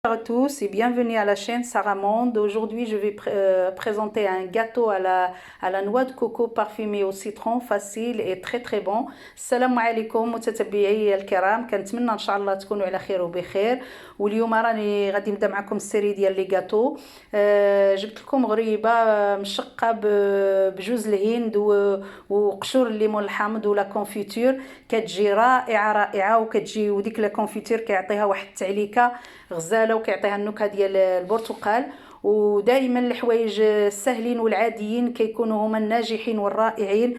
à tous et bienvenue à la chaîne Sarah Monde. Aujourd'hui, je vais présenter un gâteau à la noix de coco parfumé au citron, facile et très très bon. السلام عليكم متتبعي الكرام، كنتمنى ان شاء الله تكونوا على خير وبخير. واليوم راني غادي نبدا معكم السيري ديال لي غاتو. جبت لكم غريبه مشقه بجوز الهند وقشور الليمون الحامض ولا كونفيتور. كتجي رائعه رائعه، وكتجي وديك لا كونفيتور كيعطيها واحد التعليكه غزاله وكيعطيها النكهه ديال البرتقال. ودائما الحوايج السهلين والعاديين كيكونوا هما الناجحين والرائعين.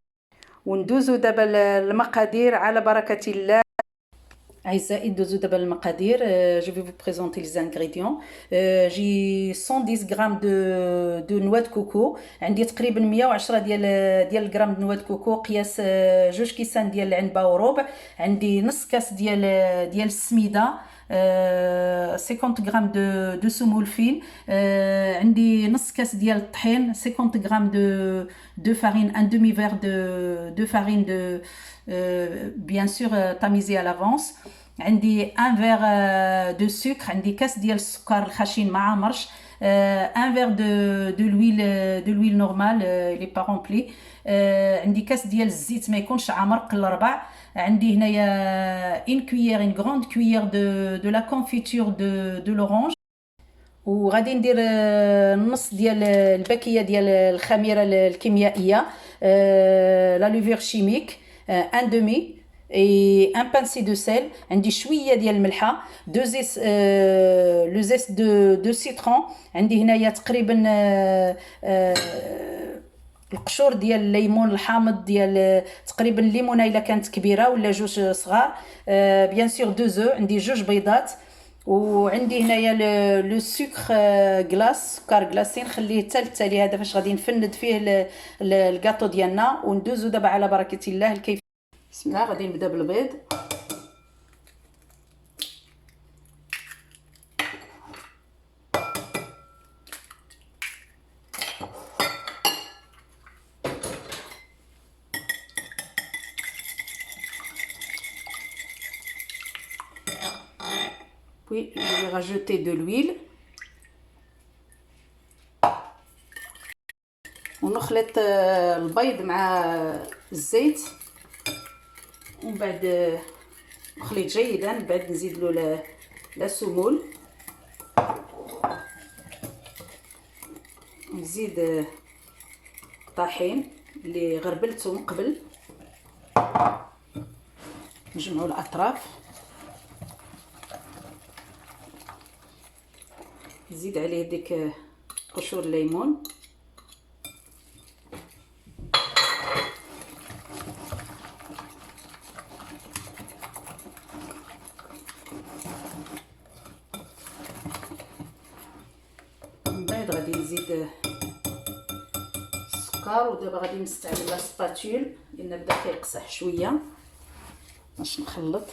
وندوزو دابا المقادير على بركه الله. أعزائي ندوزو دابا المقادير. جو في فو بريزونتي لي زانغريديون. جي 110 غرام دو نوا دو كوكو. عندي تقريبا 110 ديال الغرام دو نوا دو كوكو، قياس جوج كيسان ديال العنبه وربع. عندي نص كاس ديال السميده، 50 غرام دو سمول فين. عندي نص كاس ديال الطحين، 50 غرام دو فارين، ان دومي فير دو فارين دو بيان سور تاميزي à l'avance. عندي ان فير دو سكر، عندي كاس ديال السكر الخشن ما عامرش. ان فير دو لويل نورمال لي با رومبلي. عندي كاس ديال الزيت ما يكونش عامر قل ربع. عندي هنايا une cuillère, une grande cuillère de la confiture de l'orange. وغادي ندير نص ديال الباكيه ديال الخميره الكيميائيه، لا لوفير شيميك، ان دومي et un pincé de sel. عندي شويه ديال الملحه، دو زيس لو زيس دو سيترون. عندي هنايا تقريبا القشور ديال الليمون الحامض، ديال تقريبا الليمونه الا كانت كبيره ولا جوج صغار. بيان سور دو زو، عندي جوج بيضات. وعندي هنايا لو سكر غلاس، سكر غلاسي نخليه حتى التالي. هذا فاش غادي نفند فيه الكاطو ديالنا. وندوزو دابا على بركه الله الكيف. بسم الله، غادي نبدا بالبيض. Puis je vais rajouter de l'huile ونخلط البيض مع الزيت، ومن بعد نخلط جيدا. من بعد نزيد له لا سمول، نزيد طحين اللي غربلته من قبل، نجمعوا الاطراف. نزيد عليه ديك قشور الليمون، من بعد غادي نزيد السكر. ودابا غادي نستعمل لا سباتول لان بدا كيقصح شويه باش نخلط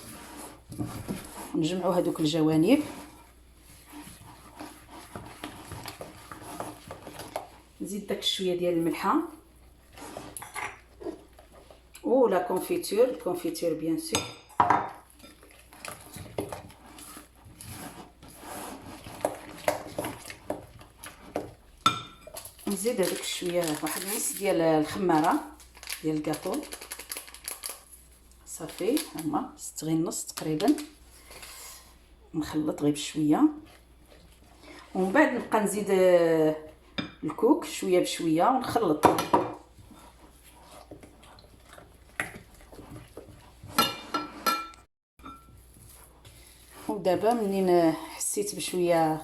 ونجمعوا هذوك الجوانب. نزيد داك شويه ديال الملحه و لا كونفيتور بيان سور. نزيد هذاك شويه، واحد نص ديال الخماره ديال الكاطو. صافي هما ست غير نص تقريبا. نخلط غير بشويه، ومن بعد نبقى نزيد الكوك شويه بشويه ونخلط. ودابا منين حسيت بشويه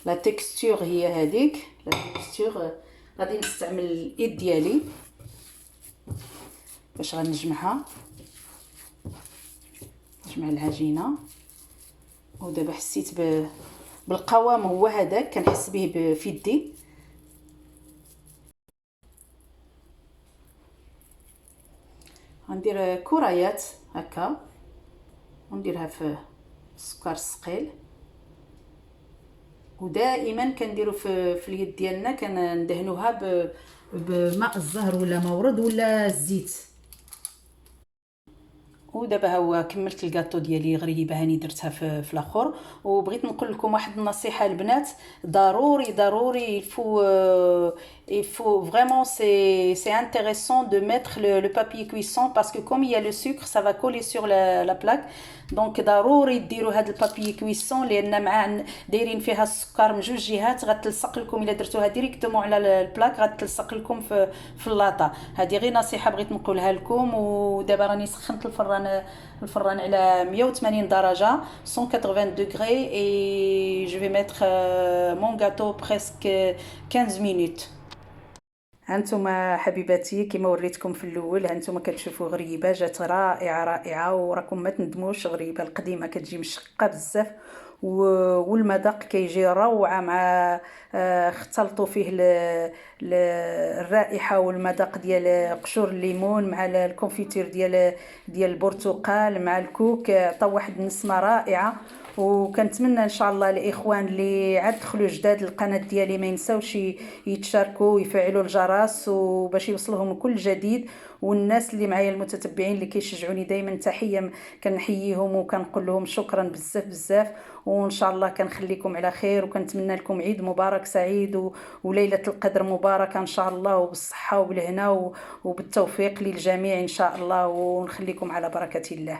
لا تيكستور هي هذيك لا تيكستور، غادي نستعمل الايد ديالي باش غنجمعها، نجمع العجينه. ودابا حسيت بالقوام هو هذاك، كنحس به في يدي. غندير كريات هكا ونديرها في السكر الثقيل. ودائما كنديروا في اليد ديالنا كندهنوها بماء الزهر ولا مورد ولا الزيت. ودابا ها هو كملت الكاطو ديالي غريبه هاني درتها في الاخر. وبغيت نقول لكم واحد النصيحه البنات، ضروري il faut vraiment c'est intéressant de mettre le papier cuisson parce que comme il y a le sucre ça va coller sur la plaque. دونك ضروري ديروا هاد البابي كويسون لان مع دايرين فيها السكر من جوج جهات غتلصق لكم. الا درتوها ديريكتومون على البلاك غتلصق لكم في اللاطه. هذه غير نصيحه بغيت نقولها لكم. ودابا راني سخنت الفران على 180 درجه 180 degrés et je vais mettre mon gâteau presque 15 minutes. هانتوما حبيباتي كما وريتكم في الاول، هانتوما كتشوفوا غريبه جات رائعه وراكم ما تندموش. غريبه القديمه كتجي مشقه بزاف والمذاق كيجي روعه مع اختلطوا فيه الرائحه والمذاق ديال قشور الليمون مع الكونفيتير ديال البرتقال مع الكوك، عطاو واحد النسمه رائعه. وكنتمنى ان شاء الله الاخوان اللي عاد دخلوا جداد القناه ديالي ما ينساوش يتشاركوا ويفعلوا الجرس وباش يوصلهم كل جديد. والناس اللي معايا المتتبعين اللي كيشجعوني دائما تحيه كنحييهم وكنقول لهم شكرا بزاف. وان شاء الله كنخليكم على خير وكنتمنى لكم عيد مبارك سعيد وليله القدر مباركه ان شاء الله وبالصحه وبالهنا وبالتوفيق للجميع ان شاء الله. ونخليكم على بركه الله.